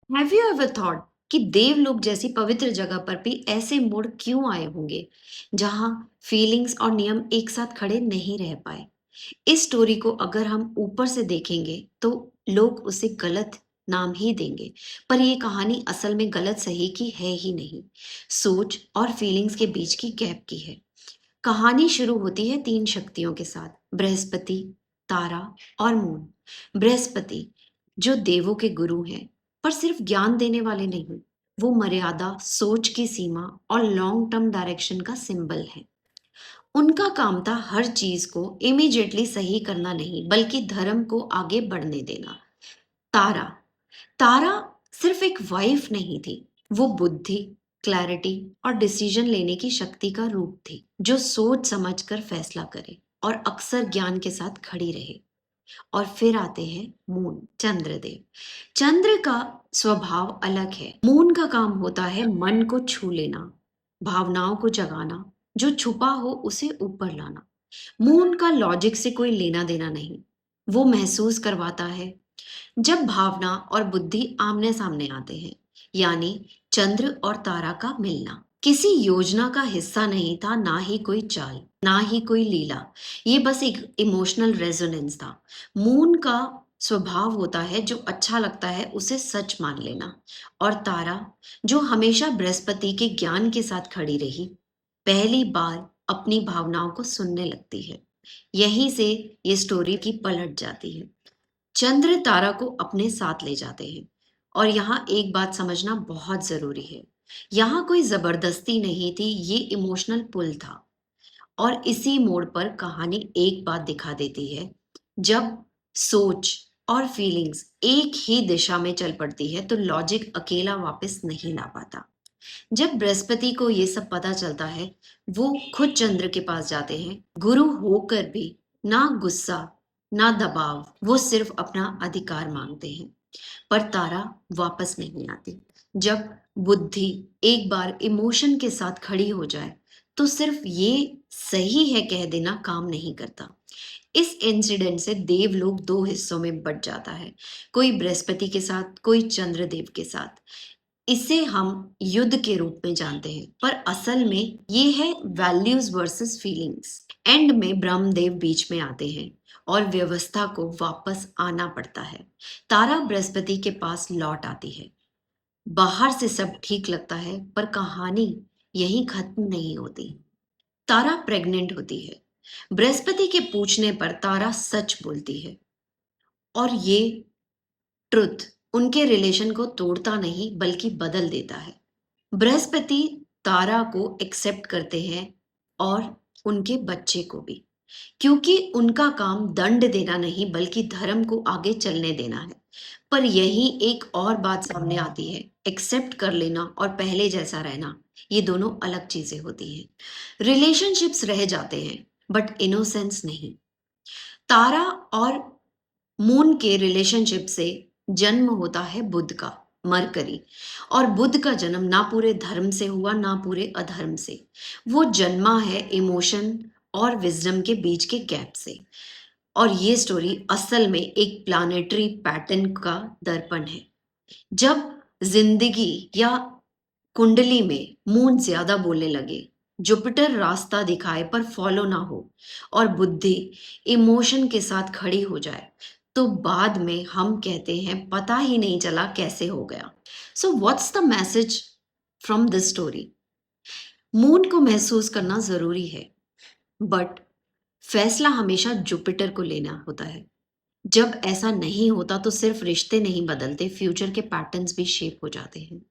Have you ever thought कि देवलोक जैसी पवित्र जगह पर भी ऐसे मोड़ क्यों आए होंगे जहां फीलिंग्स और नियम एक साथ खड़े नहीं रह पाए? इस स्टोरी को अगर हम ऊपर से देखेंगे तो लोग उसे गलत नाम ही देंगे, पर ये कहानी असल में गलत सही की है ही नहीं, सोच और फीलिंग्स के बीच की गैप की है। कहानी शुरू होती है तीन शक्तियों के साथ, बृहस्पति, तारा और मून। बृहस्पति जो देवों के गुरु हैं, पर सिर्फ ज्ञान देने वाले नहीं, वो मर्यादा, सोच की सीमा और लॉन्ग टर्म डायरेक्शन का सिंबल है। उनका काम था हर चीज को इमीडिएटली सही करना नहीं, बल्कि धर्म को आगे बढ़ने देना। तारा तारा सिर्फ एक वाइफ नहीं थी, वो बुद्धि, क्लैरिटी और डिसीजन लेने की शक्ति का रूप थी, जो सोच समझकर फैसला करे और अक्सर ज्ञान के साथ खड़ी रहे। और फिर आते हैं मून, चंद्रदेव। चंद्र का स्वभाव अलग है। मून का काम होता है मन को छू लेना, भावनाओं को जगाना, जो छुपा हो उसे ऊपर लाना। मून का लॉजिक से कोई लेना देना नहीं, वो महसूस करवाता है। जब भावना और बुद्धि आमने सामने आते हैं, यानी चंद्र और तारा का मिलना किसी योजना का हिस्सा नहीं था, ना ही कोई चाल, ना ही कोई लीला। ये बस एक इमोशनल रेजोनेंस था। मून का स्वभाव होता है जो अच्छा लगता है उसे सच मान लेना, और तारा जो हमेशा बृहस्पति के ज्ञान के साथ खड़ी रही, पहली बार अपनी भावनाओं को सुनने लगती है। यहीं से ये स्टोरी की पलट जाती है। चंद्र तारा को अपने साथ ले जाते हैं, और यहाँ एक बात समझना बहुत जरूरी है। यहाँ कोई जबरदस्ती नहीं थी, ये इमोशनल पुल था। और इसी मोड़ पर कहानी एक बात दिखा देती है, जब सोच और फीलिंग्स एक ही दिशा में चल पड़ती है तो लॉजिक अकेला वापस नहीं ला पाता। जब बृहस्पति को ये सब पता चलता है, वो खुद चंद्र के पास जाते हैं, गुरु होकर भी। ना गुस्सा, ना दबाव, वो सिर्फ अपना अधिकार मांगते हैं। पर तारा वापस नहीं आती। जब बुद्धि एक बार इमोशन के साथ खड़ी हो जाए, तो सिर्फ ये सही है कह देना काम नहीं करता। इस इंसिडेंट से देवलोक दो हिस्सों में बट जाता है, कोई बृहस्पति के साथ, कोई चंद्रदेव के साथ। इसे हम युद्ध के रूप में जानते हैं, पर असल में ये है वैल्यूज वर्सेस फीलिंग्स। एंड में ब्रह्मदेव बीच में आते हैं और व्यवस्था को वापस आना पड़ता है। तारा बृहस्पति के पास लौट आती है। बाहर से सब ठीक लगता है, पर कहानी यहीं खत्म नहीं होती। तारा प्रेग्नेंट होती है। बृहस्पति के पूछने पर तारा सच बोलती है, और ये ट्रुथ उनके रिलेशन को तोड़ता नहीं बल्कि बदल देता है। बृहस्पति तारा को एक्सेप्ट करते हैं, और उनके बच्चे को भी, क्योंकि उनका काम दंड देना नहीं बल्कि धर्म को आगे चलने देना है। पर यही एक और बात सामने आती है, एक्सेप्ट कर लेना और पहले जैसा रहना, ये दोनों अलग चीजें होती हैं। रिलेशनशिप्स रह जाते हैं, बट इनोसेंस नहीं। तारा और मून के रिलेशनशिप से जन्म होता है बुध का, मरकरी। और बुध का जन्म ना पूरे धर्म से हुआ, ना पूरे अधर्म से। वो जन्मा है इमोशन और विजडम के बीच के गैप से। और ये स्टोरी असल में एक प्लानेटरी पैटर्न का दर्पण है। जब जिंदगी या कुंडली में मून ज्यादा बोलने लगे, जुपिटर रास्ता दिखाए पर फॉलो ना हो, और बुद्धि इमोशन के साथ खड़ी हो जाए, तो बाद में हम कहते हैं पता ही नहीं चला कैसे हो गया। So what's the message from this story? Moon को महसूस करना जरूरी है, बट फैसला हमेशा जुपिटर को लेना होता है। जब ऐसा नहीं होता तो सिर्फ रिश्ते नहीं बदलते, फ्यूचर के पैटर्न्स भी शेप हो जाते हैं।